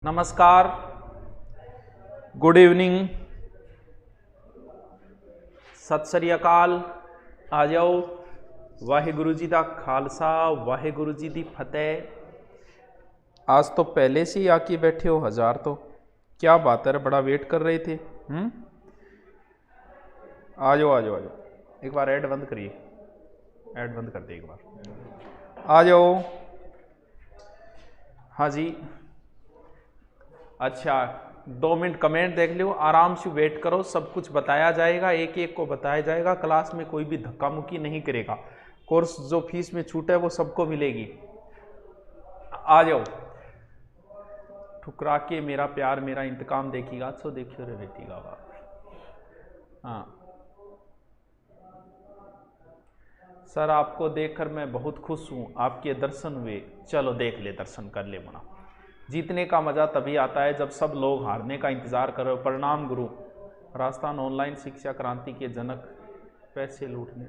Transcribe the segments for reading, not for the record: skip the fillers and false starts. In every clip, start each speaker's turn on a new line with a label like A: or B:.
A: नमस्कार, good evening, सत श्री अकाल। आ जाओ। वाहेगुरु जी दा खालसा, वाहेगुरु जी दी फतेह। आज तो पहले से ही आके बैठे हो हजार, तो क्या बात है, बड़ा वेट कर रहे थे। आ जाओ आ जाओ आ जाओ। एक बार ऐड बंद करिए, ऐड बंद कर दे एक बार। आ जाओ। हाँ जी, अच्छा 2 मिनट कमेंट देख लो, आराम से वेट करो, सब कुछ बताया जाएगा, एक एक को बताया जाएगा। क्लास में कोई भी धक्का मुक्की नहीं करेगा। कोर्स जो फीस में छूट है वो सबको मिलेगी। आ जाओ। ठुकरा के मेरा प्यार मेरा इंतकाम देखिएगा, तो देखियो रे बेटी का बाप। हाँ सर, आपको देखकर मैं बहुत खुश हूँ, आपके दर्शन हुए। चलो देख ले, दर्शन कर ले मना। जीतने का मजा तभी आता है जब सब लोग हारने का इंतजार करो। प्रणाम गुरु। राजस्थान ऑनलाइन शिक्षा क्रांति के जनक, पैसे लूटने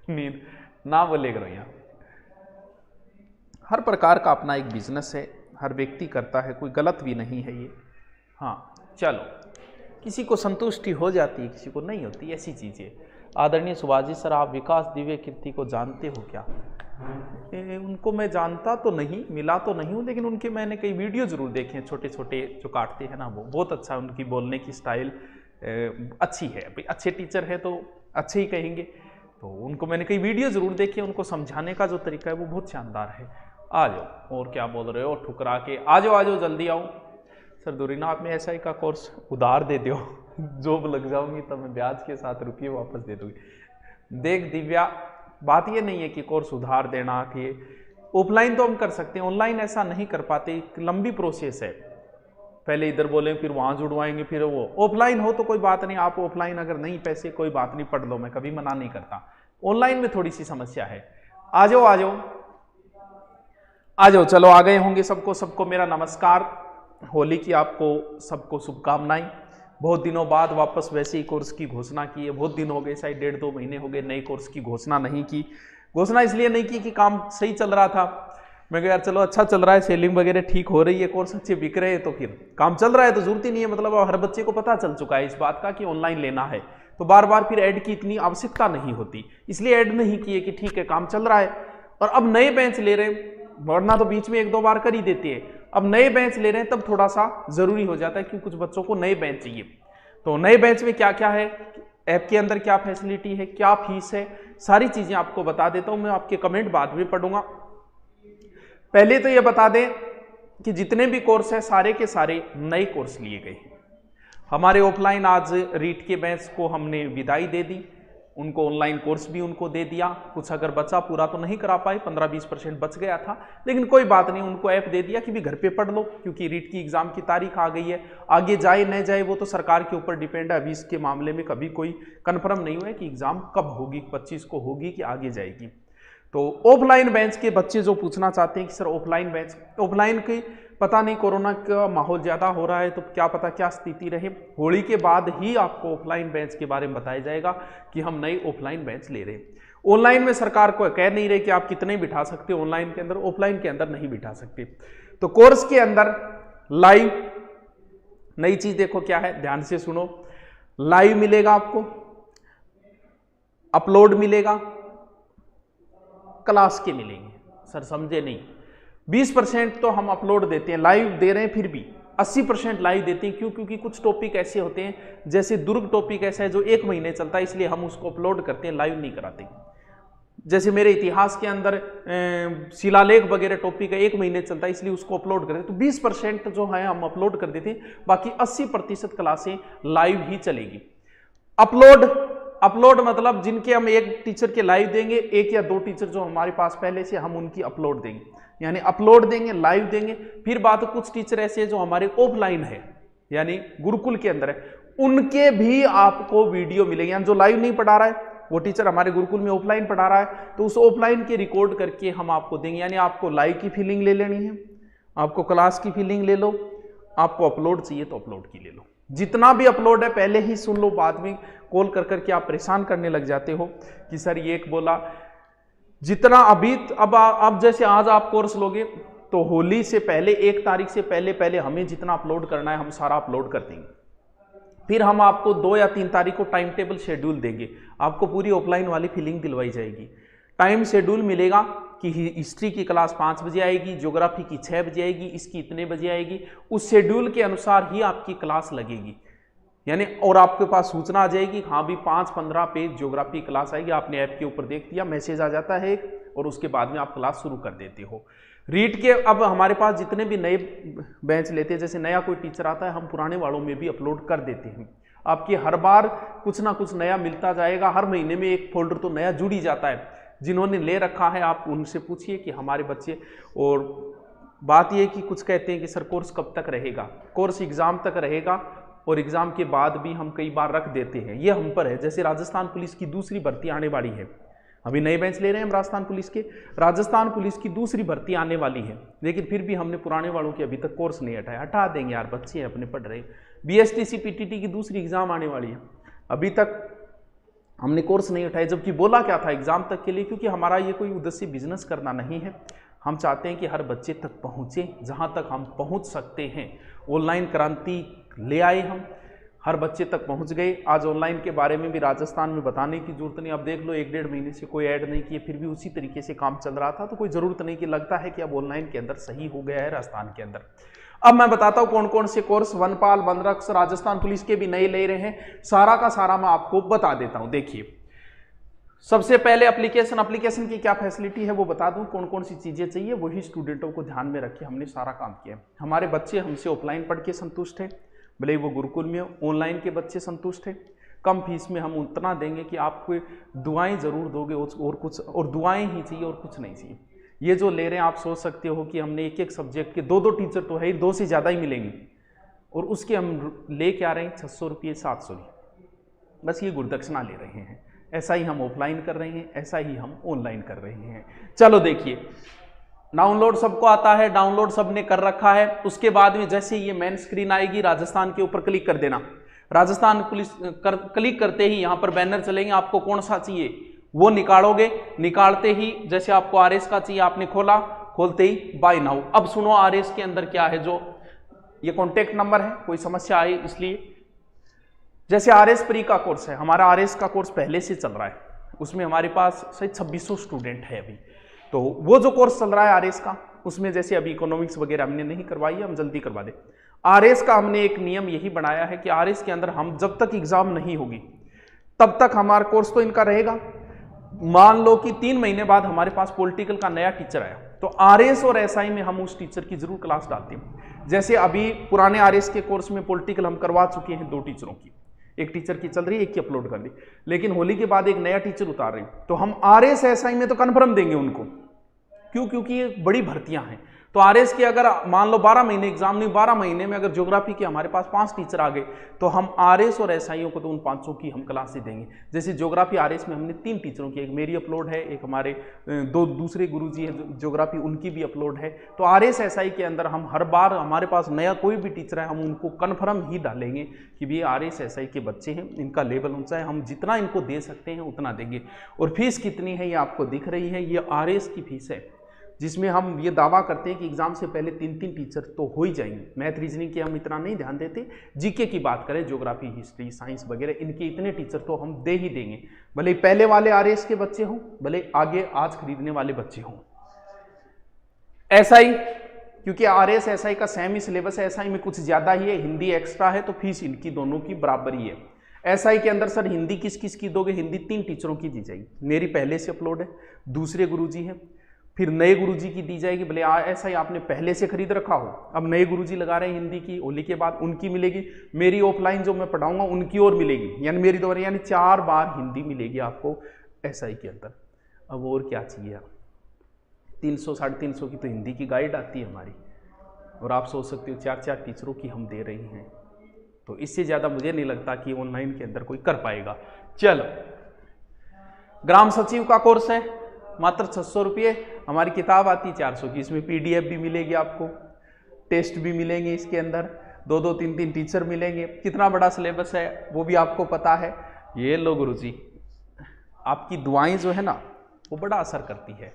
A: नींद ना बोले करो। यहाँ हर प्रकार का अपना एक बिजनेस है, हर व्यक्ति करता है, कोई गलत भी नहीं है ये। हाँ चलो, किसी को संतुष्टि हो जाती है, किसी को नहीं होती, ऐसी चीजें। आदरणीय सुभाजी सर, आप विकास दिव्य कीर्ति को जानते हो क्या? उनको मैं जानता तो नहीं, मिला तो नहीं हूँ, लेकिन उनके मैंने कई वीडियो जरूर देखे हैं, छोटे छोटे जो काटते हैं ना, वो बहुत अच्छा, उनकी बोलने की स्टाइल अच्छी है। अच्छे टीचर है तो अच्छे ही कहेंगे। तो उनको मैंने कई वीडियो जरूर देखे, उनको समझाने का जो तरीका है वो बहुत शानदार है। आ जाओ, और क्या बोल रहे हो ठुकरा के? आ जाओ आ जाओ, जल्दी आओ। सर दूरीना, आप में SI का कोर्स उधार दे दो, जॉब लग जाऊंगी तो मैं ब्याज के साथ रुपये वापस दे दूंगी। देख दिव्या, बात ये नहीं है कि कोर्स उधार देना, कि ऑफलाइन तो हम कर सकते हैं, ऑनलाइन ऐसा नहीं कर पाते, एक लंबी प्रोसेस है। पहले इधर बोले फिर वहां जुड़वाएंगे, फिर वो। ऑफलाइन हो तो कोई बात नहीं, आप ऑफलाइन अगर नहीं पैसे कोई बात नहीं, पढ़ लो, मैं कभी मना नहीं करता। ऑनलाइन में थोड़ी सी समस्या है। आ जाओ आ जाओ आ जाओ। चलो आ गए होंगे सबको मेरा नमस्कार। होली की आपको सबको शुभकामनाएं। बहुत दिनों बाद वापस वैसे ही कोर्स की घोषणा की है। बहुत दिन हो गए, शायद 1.5-2 महीने हो गए नए कोर्स की घोषणा नहीं की। घोषणा इसलिए नहीं की कि काम सही चल रहा था। मैं कहा यार चलो अच्छा चल रहा है, सेलिंग वगैरह ठीक हो रही है, कोर्स अच्छे बिक रहे हैं, तो फिर काम चल रहा है तो जरूरत ही नहीं है। मतलब हर बच्चे को पता चल चुका है इस बात का कि ऑनलाइन लेना है, तो बार बार फिर ऐड की इतनी आवश्यकता नहीं होती, इसलिए ऐड नहीं किए कि ठीक है काम चल रहा है। और अब नए बेंच ले रहे हैं, वरना तो बीच में 1-2 बार कर ही देते हैं। अब नए बेंच ले रहे हैं तब थोड़ा सा जरूरी हो जाता है, क्योंकि कुछ बच्चों को नए बेंच चाहिए। तो नए बेंच में क्या क्या है, ऐप के अंदर क्या फैसिलिटी है, क्या फीस है, सारी चीजें आपको बता देता हूं। मैं आपके कमेंट बाद में पढ़ूंगा। पहले तो ये बता दें कि जितने भी कोर्स है सारे के सारे नए कोर्स लिए गए हैं। हमारे ऑफलाइन आज रीट के बैच को हमने विदाई दे दी, उनको ऑनलाइन कोर्स भी उनको दे दिया। कुछ अगर बचा, पूरा तो नहीं करा पाए, 15-20% बच गया था, लेकिन कोई बात नहीं, उनको ऐप दे दिया कि भी घर पे पढ़ लो, क्योंकि रीट की एग्जाम की तारीख आ गई है। आगे जाए न जाए वो तो सरकार के ऊपर डिपेंड है। अभी इसके मामले में कभी कोई कंफर्म नहीं हुआ है कि एग्जाम कब होगी, 25 को होगी कि आगे जाएगी। तो ऑफलाइन बैच के बच्चे जो पूछना चाहते हैं कि सर ऑफलाइन बैच, ऑफलाइन की पता नहीं, कोरोना का माहौल ज्यादा हो रहा है तो क्या पता क्या स्थिति रहे। होली के बाद ही आपको ऑफलाइन बैच के बारे में बताया जाएगा कि हम नए ऑफलाइन बैच ले रहे हैं। ऑनलाइन में सरकार को कह नहीं रहे कि आप कितने बिठा सकते हो ऑनलाइन के अंदर, ऑफलाइन के अंदर नहीं बिठा सकते। तो कोर्स के अंदर लाइव नई चीज देखो क्या है, ध्यान से सुनो। लाइव मिलेगा आपको, अपलोड मिलेगा, क्लास के मिलेंगे। सर समझे नहीं, 20% तो हम अपलोड देते हैं, लाइव दे रहे हैं, फिर भी 80% लाइव देते हैं। क्यों? क्योंकि कुछ टॉपिक ऐसे होते हैं, जैसे दुर्ग टॉपिक ऐसा है जो 1 महीने चलता है, इसलिए हम उसको अपलोड करते हैं, लाइव नहीं कराते। जैसे मेरे इतिहास के अंदर शिलालेख वगैरह टॉपिक है, 1 महीने चलता है, इसलिए उसको अपलोड करते हैं। तो 20% जो है हम अपलोड कर देते हैं, बाकी 80% क्लासें लाइव ही चलेगी। अपलोड मतलब जिनके हम एक टीचर के लाइव देंगे, 1 या 2 टीचर जो हमारे पास पहले से, हम उनकी अपलोड देंगे, यानी अपलोड देंगे, लाइव देंगे। फिर बात, कुछ टीचर ऐसे हैं जो हमारे ऑफलाइन है, यानी गुरुकुल के अंदर है, उनके भी आपको वीडियो मिलेंगे। यानी जो लाइव नहीं पढ़ा रहा है वो टीचर हमारे गुरुकुल में ऑफलाइन पढ़ा रहा है, तो उस ऑफलाइन के रिकॉर्ड करके हम आपको देंगे। यानी आपको लाइव की फीलिंग ले लेनी है, आपको क्लास की फीलिंग ले लो, आपको अपलोड चाहिए तो अपलोड की ले लो। जितना भी अपलोड है पहले ही सुन लो, बाद में कॉल कर करके आप परेशान करने लग जाते हो कि सर ये एक बोला। जितना अभी अब जैसे आज आप कोर्स लोगे, तो होली से पहले 1 तारीख से पहले हमें जितना अपलोड करना है हम सारा अपलोड कर देंगे। फिर हम आपको 2 या 3 तारीख को टाइम टेबल शेड्यूल देंगे, आपको पूरी ऑफलाइन वाली फीलिंग दिलवाई जाएगी। टाइम शेड्यूल मिलेगा कि हिस्ट्री की क्लास 5 बजे आएगी, ज्योग्राफी की 6 बजे आएगी, इसकी इतने बजे आएगी। उस शेड्यूल के अनुसार ही आपकी क्लास लगेगी, यानी और आपके पास सूचना आ जाएगी, हाँ भी 5-15 पेज ज्योग्राफी क्लास आएगी। आपने ऐप के ऊपर देख दिया, मैसेज आ जाता है एक, और उसके बाद में आप क्लास शुरू कर देते हो। रीड के अब हमारे पास जितने भी नए बैच लेते हैं, जैसे नया कोई टीचर आता है हम पुराने वालों में भी अपलोड कर देते हैं। आपकी हर बार कुछ ना कुछ नया मिलता जाएगा, हर महीने में एक फोल्डर तो नया जुड़ ही जाता है। जिन्होंने ले रखा है आप उनसे पूछिए कि हमारे बच्चे, और बात यह कि कुछ कहते हैं कि सर कोर्स कब तक रहेगा, कोर्स एग्ज़ाम तक रहेगा, और एग्ज़ाम के बाद भी हम कई बार रख देते हैं, ये हम पर है। जैसे राजस्थान पुलिस की दूसरी भर्ती आने वाली है, अभी नए बेंच ले रहे हैं हम राजस्थान पुलिस के, राजस्थान पुलिस की दूसरी भर्ती आने वाली है, लेकिन फिर भी हमने पुराने वालों के अभी तक कोर्स नहीं हटाया। हटा देंगे यार, बच्चे अपने पढ़ रहे। BSTC PTT की दूसरी एग्ज़ाम आने वाली है, अभी तक हमने कोर्स नहीं उठाए, जबकि बोला क्या था एग्जाम तक के लिए, क्योंकि हमारा ये कोई उद्देश्य बिजनेस करना नहीं है। हम चाहते हैं कि हर बच्चे तक पहुँचे, जहाँ तक हम पहुँच सकते हैं। ऑनलाइन क्रांति ले आए हम, हर बच्चे तक पहुँच गए। आज ऑनलाइन के बारे में भी राजस्थान में बताने की जरूरत नहीं। अब देख लो 1-1.5 महीने से कोई ऐड नहीं किए, फिर भी उसी तरीके से काम चल रहा था, तो कोई ज़रूरत नहीं कि लगता है कि अब ऑनलाइन के अंदर सही हो गया है राजस्थान के अंदर। अब मैं बताता हूं कौन कौन से कोर्स वनपाल, वनरक्षक, राजस्थान पुलिस के भी नए ले रहे हैं, सारा का सारा मैं आपको बता देता हूं। देखिए, सबसे पहले एप्लीकेशन की क्या फैसिलिटी है वो बता दूं, कौन कौन सी चीजें चाहिए वही स्टूडेंटों को ध्यान में रखे हमने सारा काम किया। हमारे बच्चे हमसे ऑफलाइन पढ़ के संतुष्ट है, भले वो गुरुकुल में हो। ऑनलाइन के बच्चे संतुष्ट है, कम फीस में हम उतना देंगे कि आपको दुआएं जरूर दोगे, और कुछ, और दुआएं ही चाहिए और कुछ नहीं चाहिए। ये जो ले रहे हैं आप सोच सकते हो कि हमने एक सब्जेक्ट के 2 टीचर तो है, 2 से ज़्यादा ही मिलेंगे, और उसके हम ले के आ रहे हैं 600 रुपये, 700 रुपये, बस ये गुरुदक्षिणा ले रहे हैं। ऐसा ही हम ऑफलाइन कर रहे हैं, ऐसा ही हम ऑनलाइन कर रहे हैं। चलो देखिए, डाउनलोड सबको आता है, डाउनलोड सबने कर रखा है। उसके बाद में जैसे ये मेन स्क्रीन आएगी, राजस्थान के ऊपर क्लिक कर देना। राजस्थान पुलिस क्लिक करते ही यहाँ पर बैनर चलेंगे, आपको कौन सा चाहिए वो निकालोगे। निकालते ही जैसे आपको RS का चाहिए, आपने खोला, खोलते ही बाय नाउ। अब सुनो RS के अंदर क्या है, जो ये कॉन्टेक्ट नंबर है, कोई समस्या आई इसलिए। जैसे RS प्री का कोर्स है, हमारा RS का कोर्स पहले से चल रहा है, उसमें हमारे पास शायद 2600 स्टूडेंट है अभी। तो वो जो कोर्स चल रहा है RS का, उसमें जैसे अभी इकोनॉमिक्स वगैरह हमने नहीं करवाई है, हम जल्दी करवा दें। RS का हमने एक नियम यही बनाया है कि RS के अंदर हम जब तक एग्जाम नहीं होगी तब तक हमारा कोर्स तो इनका रहेगा। मान लो कि 3 महीने बाद हमारे पास पॉलिटिकल का नया टीचर आया, तो RS और SI में हम उस टीचर की जरूर क्लास डालते हैं। जैसे अभी पुराने RS के कोर्स में पॉलिटिकल हम करवा चुके हैं 2 टीचरों की, एक टीचर की चल रही है, एक की अपलोड कर दी, लेकिन होली के बाद एक नया टीचर उतार रहे हैं, तो हम RS SI में तो कन्फर्म देंगे उनको। क्यों? क्योंकि ये बड़ी भर्तियां हैं। तो RS के अगर मान लो 12 महीने एग्जाम नहीं, 12 महीने में अगर ज्योग्राफी के हमारे पास 5 टीचर आ गए, तो हम RS और SIयों को तो उन 500 की हम क्लासें देंगे। जैसे ज्योग्राफी RS में हमने 3 टीचरों की, एक मेरी अपलोड है, एक हमारे 2 दूसरे गुरुजी हैं ज्योग्राफी, उनकी भी अपलोड है। तो RS SI के अंदर हम हर बार हमारे पास नया कोई भी टीचर है, हम उनको कन्फर्म ही डालेंगे कि भी RS SI के बच्चे हैं, इनका लेवल ऊंचा है, हम जितना इनको दे सकते हैं उतना देंगे। और फीस कितनी है ये आपको दिख रही है, ये RS की फीस है, जिसमें हम ये दावा करते हैं कि एग्जाम से पहले 3-3 टीचर तो हो ही जाएंगे। मैथ रीजनिंग के हम इतना नहीं ध्यान देते, जीके की बात करें, ज्योग्राफी, हिस्ट्री, साइंस वगैरह, इनके इतने टीचर तो हम दे ही देंगे, भले पहले वाले RS के बच्चे हों, भले आगे आज खरीदने वाले बच्चे हों। SI, क्योंकि RS SI का सेम ही सिलेबस है, SI में कुछ ज़्यादा ही है, हिंदी एक्स्ट्रा है, तो फीस इनकी दोनों की बराबर ही है। SI के अंदर सर हिंदी किस किस की दोगे? हिंदी 3 टीचरों की दी जाएगी, मेरी पहले से अपलोड है, दूसरे गुरुजी हैं, फिर नए गुरुजी की दी जाएगी, भले SI आपने पहले से खरीद रखा हो, अब नए गुरुजी लगा रहे हैं हिंदी की, होली के बाद उनकी मिलेगी, मेरी ऑफलाइन जो मैं पढ़ाऊंगा उनकी और मिलेगी, यानी मेरी 2 यानी 4 बार हिंदी मिलेगी आपको SI के अंदर। अब और क्या चाहिए आप? 300-350 की तो हिंदी की गाइड आती है हमारी, और आप सोच सकते हो 4-4 टीचरों की हम दे रहे हैं, तो इससे ज़्यादा मुझे नहीं लगता कि ऑनलाइन के अंदर कोई कर पाएगा। चलो, ग्राम सचिव का कोर्स है, मात्र 600 रुपये। हमारी किताब आती है 400 की, इसमें PDF भी मिलेगी आपको, टेस्ट भी मिलेंगे इसके अंदर, 2-2, 3-3 टीचर मिलेंगे। कितना बड़ा सिलेबस है वो भी आपको पता है। ये लो गुरुजी, आपकी दुआएं जो है ना वो बड़ा असर करती है।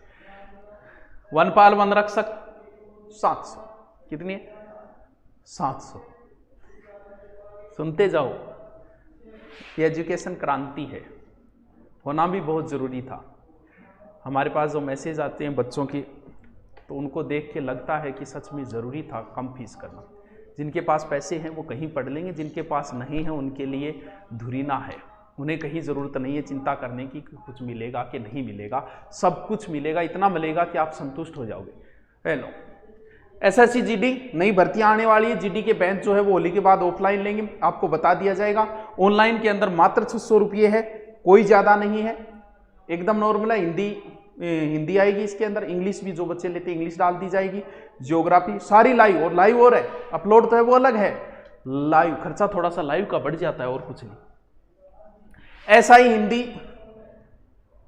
A: वनपाल, वनरक्षक 700। कितनी है? 700। सुनते जाओ, ये एजुकेशन क्रांति है, होना भी बहुत ज़रूरी था। हमारे पास जो मैसेज आते हैं बच्चों के, तो उनको देख के लगता है कि सच में ज़रूरी था कम फीस करना। जिनके पास पैसे हैं वो कहीं पढ़ लेंगे, जिनके पास नहीं है उनके लिए धुरीना है। उन्हें कहीं ज़रूरत नहीं है चिंता करने की कि कुछ मिलेगा कि नहीं मिलेगा, सब कुछ मिलेगा, इतना मिलेगा कि आप संतुष्ट हो जाओगे। हेलो, एसएससी जीडी नई भर्तियां आने वाली है। जीडी के बैच जो है वो होली के बाद ऑफलाइन लेंगे, आपको बता दिया जाएगा। ऑनलाइन के अंदर मात्र 600 रुपये है, कोई ज़्यादा नहीं है, एकदम नॉर्मल है। हिंदी आएगी इसके अंदर, इंग्लिश भी जो बच्चे लेते हैं इंग्लिश डाल दी जाएगी, ज्योग्राफी सारी लाइव, और लाइव और है, अपलोड तो है वो अलग है। लाइव खर्चा थोड़ा सा लाइव का बढ़ जाता है और कुछ नहीं। ऐसा ही हिंदी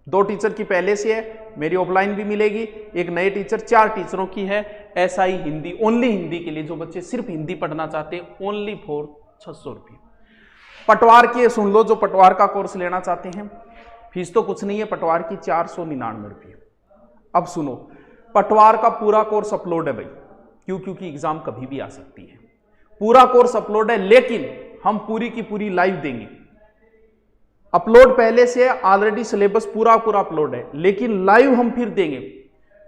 A: 2 टीचर की पहले से है, मेरी ऑफलाइन भी मिलेगी। एक नए टीचर, 4 टीचरों की है। ऐसा ही हिंदी, ओनली हिंदी के लिए जो बच्चे सिर्फ हिंदी पढ़ना चाहते हैं, ओनली फॉर 600 रुपये। पटवार की सुन लो, जो पटवार का कोर्स लेना चाहते हैं, फीस तो कुछ नहीं है पटवार की, 499 रुपये। अब सुनो, पटवार का पूरा कोर्स अपलोड है भाई, क्यों? क्योंकि एग्जाम कभी भी आ सकती है। पूरा कोर्स अपलोड है, लेकिन हम पूरी की पूरी लाइव देंगे। अपलोड पहले से ऑलरेडी सिलेबस पूरा अपलोड है, लेकिन लाइव हम फिर देंगे।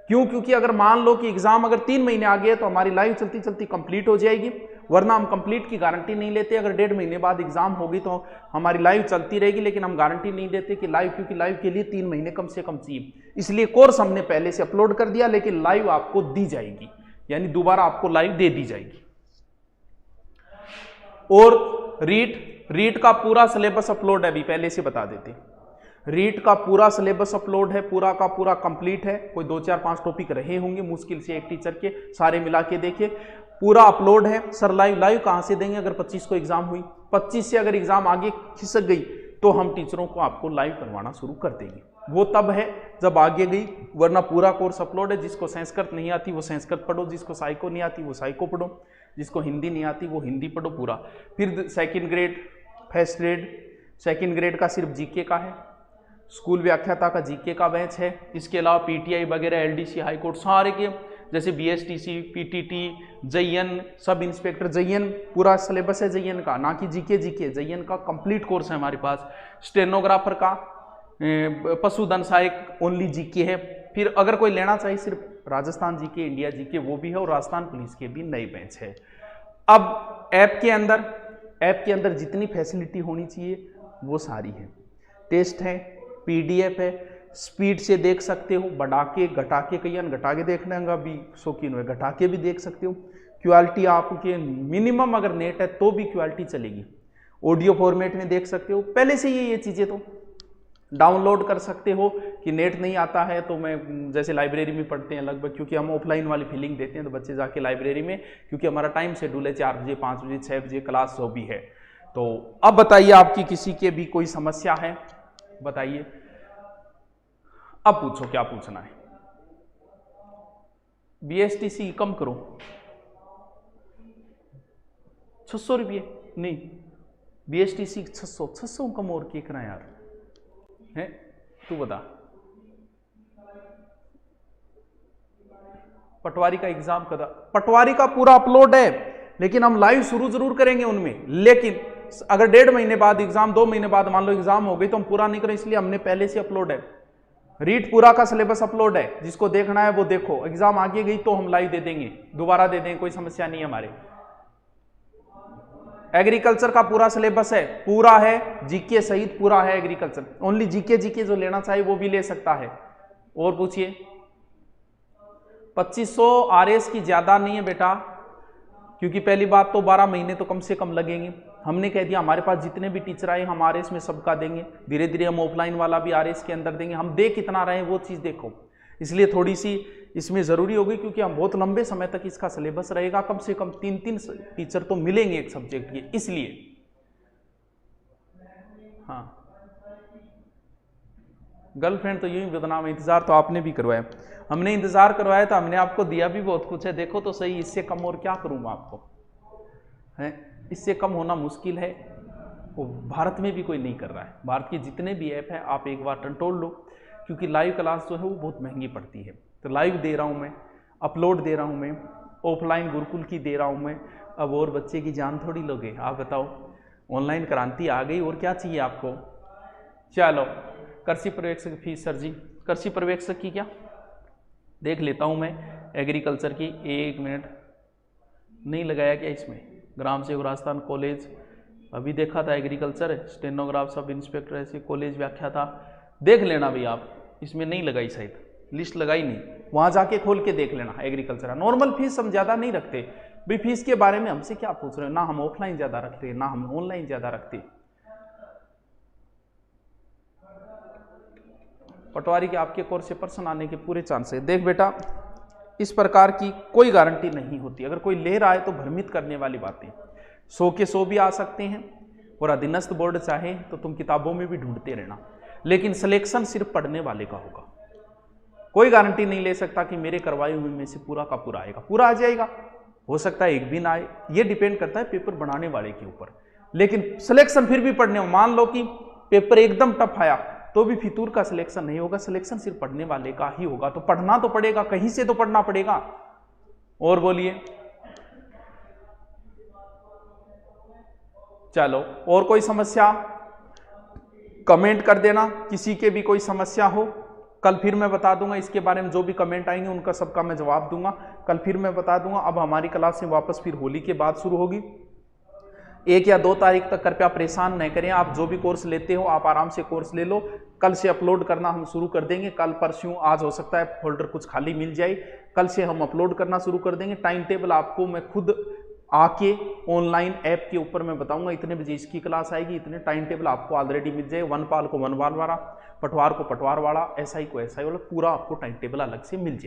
A: क्यों? क्योंकि अगर मान लो कि एग्जाम अगर 3 महीने आगे है तो हमारी लाइव चलती चलती कंप्लीट हो जाएगी, वरना हम कंप्लीट की गारंटी नहीं लेते। अगर 1.5 महीने बाद एग्जाम होगी तो हमारी लाइव चलती रहेगी, लेकिन हम गारंटी नहीं देते कि लाइव, क्योंकि लाइव के लिए 3 महीने कम से कम चाहिए। इसलिए कोर्स हमने पहले से अपलोड कर दिया, लेकिन लाइव आपको दी जाएगी, यानी दोबारा आपको लाइव दे दी जाएगी। और रीट का पूरा सिलेबस अपलोड है, अभी पहले से बता देते। रीट का पूरा सिलेबस अपलोड है, पूरा का पूरा कंप्लीट है। कोई 2, 4, 5 टॉपिक रहे होंगे मुश्किल से एक टीचर के, सारे मिला के देखिए पूरा अपलोड है। सर लाइव कहां से देंगे? अगर 25 को एग्जाम हुई, 25 से अगर एग्जाम आगे खिसक गई तो हम टीचरों को आपको लाइव करवाना शुरू कर देंगे। वो तब है जब आगे गई, वरना पूरा कोर्स अपलोड है। जिसको संस्कृत नहीं आती वो संस्कृत पढ़ो, जिसको साइको नहीं आती वो साइको पढ़ो, जिसको हिंदी नहीं आती वो हिंदी पढ़ो पूरा। फिर second grade, first grade, second grade का सिर्फ जीके का है, स्कूल व्याख्याता का जीके का बैच है। इसके अलावा पीटीआई वगैरह, एलडीसी, हाईकोर्ट सारे के, जैसे बीएसटीसी, पीटीटी, जयन, सब इंस्पेक्टर, जयन पूरा सिलेबस है जयन का, ना कि जीके जयन का कंप्लीट कोर्स है हमारे पास। स्टेनोग्राफर का, पशुधन सहायक ओनली जीके है। फिर अगर कोई लेना चाहिए सिर्फ राजस्थान जीके, इंडिया जीके, वो भी है, और राजस्थान पुलिस के भी नए बैच है। अब ऐप के अंदर जितनी फैसिलिटी होनी चाहिए वो सारी है। टेस्ट है, पीडीएफ है, स्पीड से देख सकते हो, बढ़ा के घटा के, कई घटा के देखने का भी शौकीन है, घटा के भी देख सकते हो। क्वालिटी आपके मिनिमम अगर नेट है तो भी क्वालिटी चलेगी। ऑडियो फॉर्मेट में देख सकते हो, पहले से ये चीज़ें तो डाउनलोड कर सकते हो। कि नेट नहीं आता है तो मैं, जैसे लाइब्रेरी में पढ़ते हैं लगभग, क्योंकि हम ऑफलाइन वाली फीलिंग देते हैं, तो बच्चे जाके लाइब्रेरी में, क्योंकि हमारा टाइम शेड्यूल है 4 बजे, 5 बजे, 6 बजे क्लास जो भी है। तो अब बताइए, आपकी किसी के भी कोई समस्या है बताइए, अब पूछो क्या पूछना है। बीएसटीसी कम करो, 600 रुपये नहीं, बीएसटीसी 600 कम और क्या करा यार है, तू बता। पटवारी का एग्जाम कदा, पटवारी का पूरा अपलोड है, लेकिन हम लाइव शुरू जरूर करेंगे उनमें। लेकिन अगर 1.5 महीने बाद एग्जाम, 2 महीने बाद मान लो एग्जाम हो गई तो हम पूरा नहीं करें, इसलिए हमने पहले से अपलोड है। रीट पूरा का सिलेबस अपलोड है, जिसको देखना है वो देखो। एग्जाम आगे गई तो हम लाइव दे देंगे, दोबारा दे देंगे, कोई समस्या नहीं है हमारे। एग्रीकल्चर का पूरा सिलेबस है, पूरा है, जीके सहित पूरा है एग्रीकल्चर। ओनली जीके जो लेना चाहिए वो भी ले सकता है। और पूछिए। 2500 आरएस की ज्यादा नहीं है बेटा, क्योंकि पहली बात तो 12 महीने तो कम से कम लगेंगे। हमने कह दिया हमारे पास जितने भी टीचर आए हम आरएस में सबका देंगे, धीरे धीरे हम ऑफलाइन वाला भी आरएस के अंदर देंगे। हम दे कितना रहे वो चीज़ देखो, इसलिए थोड़ी सी इसमें ज़रूरी होगी, क्योंकि हम बहुत लंबे समय तक इसका सिलेबस रहेगा, कम से कम 3 टीचर तो मिलेंगे एक सब्जेक्ट के, इसलिए। हाँ, गर्लफ्रेंड तो यूं ही बदनाम, इंतजार तो आपने भी करवाया, हमने इंतजार करवाया था, हमने आपको दिया भी बहुत कुछ है, देखो तो सही, इससे कम और क्या करूँगा आपको, है इससे कम होना मुश्किल है। वो भारत में भी कोई नहीं कर रहा है। भारत के जितने भी ऐप हैं आप एक बार टंटोल लो, क्योंकि लाइव क्लास जो है वो बहुत महंगी पड़ती है। तो लाइव दे रहा हूँ मैं, अपलोड दे रहा हूँ मैं, ऑफलाइन गुरुकुल की दे रहा हूँ मैं, अब और बच्चे की जान थोड़ी लोगे, आप बताओ। ऑनलाइन क्रांति आ गई, और क्या चाहिए आपको। चलो, कृषि पर्यवेक्षक की फीस सर जी, कृषि पर्यवेक्षक की क्या देख लेता हूँ मैं, एग्रीकल्चर की, 1 मिनट, नहीं लगाया क्या इसमें, ग्राम सेवक राजस्थान कॉलेज, अभी देखा था एग्रीकल्चर, स्टेनोग्राफ सब इंस्पेक्टर ऐसे कॉलेज व्याख्या था, देख लेना भी आप, इसमें नहीं लगाई शायद, लिस्ट लगाई नहीं, वहाँ जाके खोल के देख लेना एग्रीकल्चर। नॉर्मल फीस हम ज़्यादा नहीं रखते भाई, फीस के बारे में हमसे क्या पूछ रहे हो, ना हम ऑफलाइन ज़्यादा रखते ना हम ऑनलाइन ज़्यादा रखते। पटवारी के आपके कोर्स से पर्सन आने के पूरे चांस है। देख बेटा, इस प्रकार की कोई गारंटी नहीं होती, अगर कोई ले रहा है तो भ्रमित करने वाली बातें, 100 के 100 भी आ सकते हैं, और अधीनस्थ बोर्ड चाहे तो तुम किताबों में भी ढूंढते रहना, लेकिन सिलेक्शन सिर्फ पढ़ने वाले का होगा। कोई गारंटी नहीं ले सकता कि मेरे करवाए हुए में से पूरा का पूरा आएगा, पूरा आ जाएगा, हो सकता है एक भी ना आए, ये डिपेंड करता है पेपर बनाने वाले के ऊपर, लेकिन सिलेक्शन फिर भी पढ़ने, मान लो कि पेपर एकदम टफ आया तो भी फितूर का सिलेक्शन नहीं होगा, सिलेक्शन सिर्फ पढ़ने वाले का ही होगा। तो पढ़ना तो पड़ेगा, कहीं से तो पढ़ना पड़ेगा। और बोलिए, चलो, और कोई समस्या कमेंट कर देना, किसी के भी कोई समस्या हो, कल फिर मैं बता दूंगा इसके बारे में, जो भी कमेंट आएंगे उनका सबका मैं जवाब दूंगा, कल फिर मैं बता दूंगा। अब हमारी क्लास से वापस फिर होली के बाद शुरू होगी, 1 या 2 तारीख तक कृपया परेशान नहीं करें, आप जो भी कोर्स लेते हो आप आराम से कोर्स ले लो, कल से अपलोड करना हम शुरू कर देंगे, कल परसों, आज हो सकता है फोल्डर कुछ खाली मिल जाए, कल से हम अपलोड करना शुरू कर देंगे। टाइम टेबल आपको मैं खुद आके ऑनलाइन ऐप के ऊपर मैं बताऊंगा, इतने बजे इसकी क्लास आएगी, इतने टाइम टेबल आपको ऑलरेडी मिल जाए, वनपाल को वनपाल वाला, पटवार को पटवार वाला, एसआई को एसआई वाला, पूरा आपको टाइम टेबल अलग से मिल जाए।